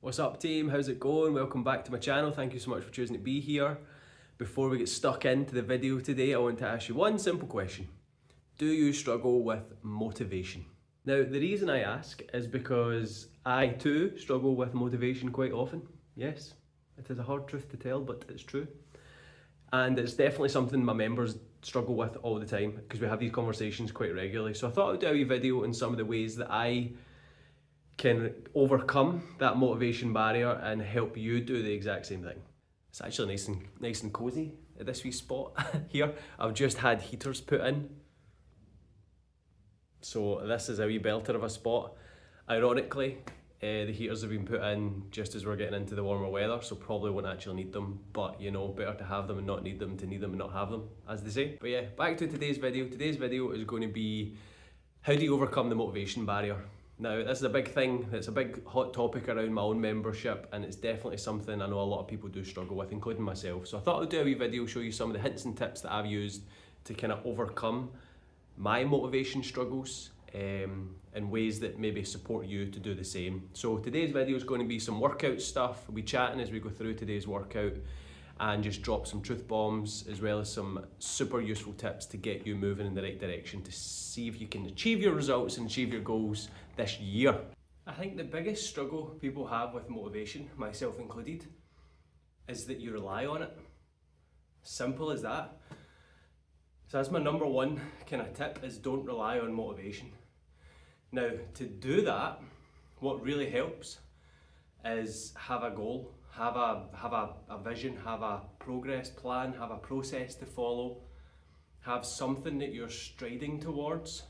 What's up team, how's it going? Welcome back to my channel, thank you so much for choosing to be here. Before we get stuck into the video today, I want to ask you one simple question. Do you struggle with motivation? Now the reason I ask is because I too struggle with motivation quite often. Yes, it is a hard truth to tell, but it's true. And it's definitely something my members struggle with all the time because we have these conversations quite regularly. So I thought I'd do a wee video on some of the ways that I can overcome that motivation barrier and help you do the exact same thing. It's actually nice and cozy at this wee spot here. I've just had heaters put in. So this is a wee belter of a spot. Ironically, the heaters have been put in just as we're getting into the warmer weather, so probably won't actually need them, but you know, better to have them and not need them to need them and not have them, as they say. But yeah, back to today's video. Today's video is going to be, how do you overcome the motivation barrier? Now, this is a big thing, it's a big hot topic around my own membership, and it's definitely something I know a lot of people do struggle with, including myself. So I thought I'd do a wee video, show you some of the hints and tips that I've used to kind of overcome my motivation struggles in ways that maybe support you to do the same. So today's video is going to be some workout stuff. We'll be chatting as we go through today's workout and just drop some truth bombs as well as some super useful tips to get you moving in the right direction to see if you can achieve your results and achieve your goals this year. I think the biggest struggle people have with motivation, myself included, is that you rely on it. Simple as that. So that's my number one kind of tip, is don't rely on motivation. Now, to do that, what really helps is have a goal, have a vision, have a progress plan, have a process to follow, have something that you're striding towards,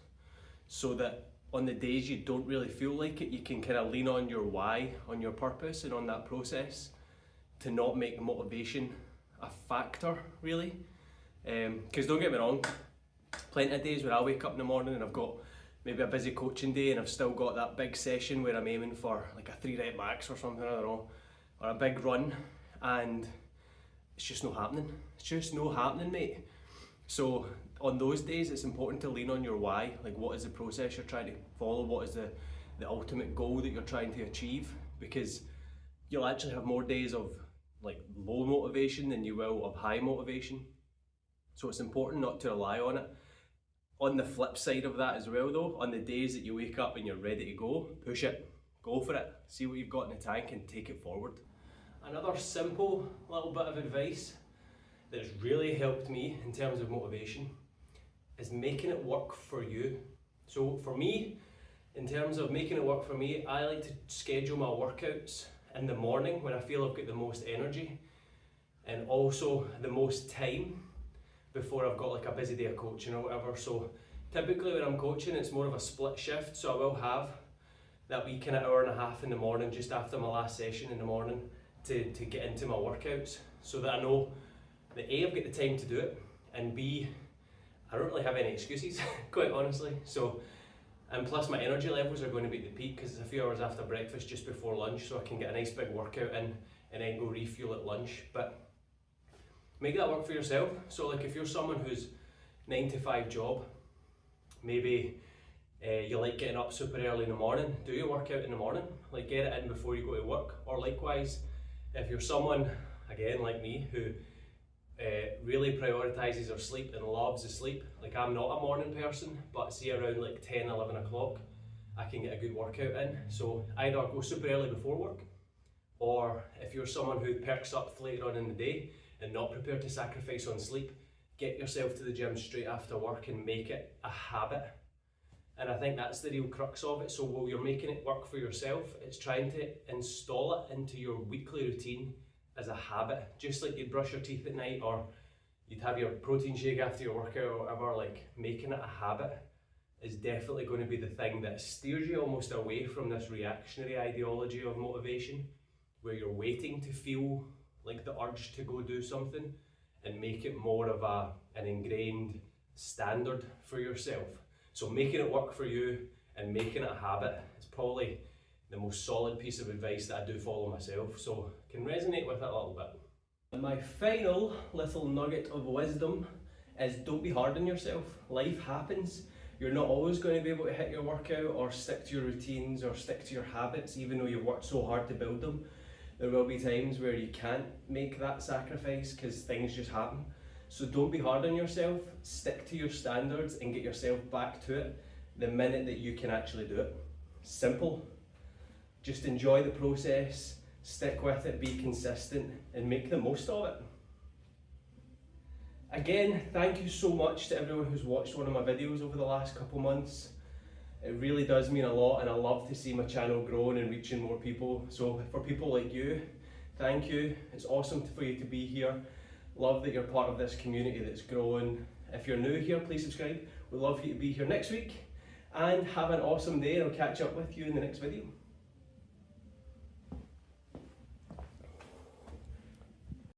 so that on the days you don't really feel like it, you can kind of lean on your why, on your purpose and on that process to not make motivation a factor, really. Because don't get me wrong, plenty of days where I wake up in the morning and I've got maybe a busy coaching day and I've still got that big session where I'm aiming for like a 3 rep max or something, I don't know, or a big run, and it's just not happening. It's just not happening, mate. So on those days, it's important to lean on your why. Like, what is the process you're trying to follow? What is the ultimate goal that you're trying to achieve? Because you'll actually have more days of like low motivation than you will of high motivation. So it's important not to rely on it. On the flip side of that as well though, on the days that you wake up and you're ready to go, push it, go for it, see what you've got in the tank and take it forward. Another simple little bit of advice that has really helped me in terms of motivation is making it work for you. So for me, in terms of making it work for me, I like to schedule my workouts in the morning when I feel I've got the most energy and also the most time before I've got like a busy day of coaching or whatever. So typically when I'm coaching, it's more of a split shift, so I will have that wee kind of hour and a half in the morning just after my last session in the morning to get into my workouts, so that I know that A, I've got the time to do it, and B, I don't really have any excuses, quite honestly. So, and plus my energy levels are going to be at the peak because it's a few hours after breakfast just before lunch, so I can get a nice big workout in and then go refuel at lunch. But make that work for yourself. So like if you're someone who's 9 to 5 job, maybe you like getting up super early in the morning, do your workout in the morning, like get it in before you go to work. Or likewise, if you're someone, again like me, who really prioritizes their sleep and loves the sleep, like I'm not a morning person, but see around like 10, 11 o'clock, I can get a good workout in. So either go super early before work, or if you're someone who perks up later on in the day and not prepared to sacrifice on sleep, get yourself to the gym straight after work and make it a habit. And I think that's the real crux of it. So while you're making it work for yourself, it's trying to install it into your weekly routine as a habit. Just like you'd brush your teeth at night or you'd have your protein shake after your workout or whatever, like making it a habit is definitely going to be the thing that steers you almost away from this reactionary ideology of motivation, where you're waiting to feel like the urge to go do something, and make it more of an ingrained standard for yourself. So making it work for you and making it a habit is probably the most solid piece of advice that I do follow myself, so I can resonate with it a little bit. And my final little nugget of wisdom is don't be hard on yourself. Life happens. You're not always going to be able to hit your workout or stick to your routines or stick to your habits, even though you've worked so hard to build them. There will be times where you can't make that sacrifice because things just happen. So don't be hard on yourself, stick to your standards and get yourself back to it the minute that you can actually do it. Simple. Just enjoy the process, stick with it, be consistent and make the most of it. Again, thank you so much to everyone who's watched one of my videos over the last couple months. It really does mean a lot and I love to see my channel growing and reaching more people. So for people like you, thank you. It's awesome for you to be here. Love that you're part of this community that's growing. If you're new here, please subscribe. We'd love for you to be here next week and have an awesome day and I'll catch up with you in the next video.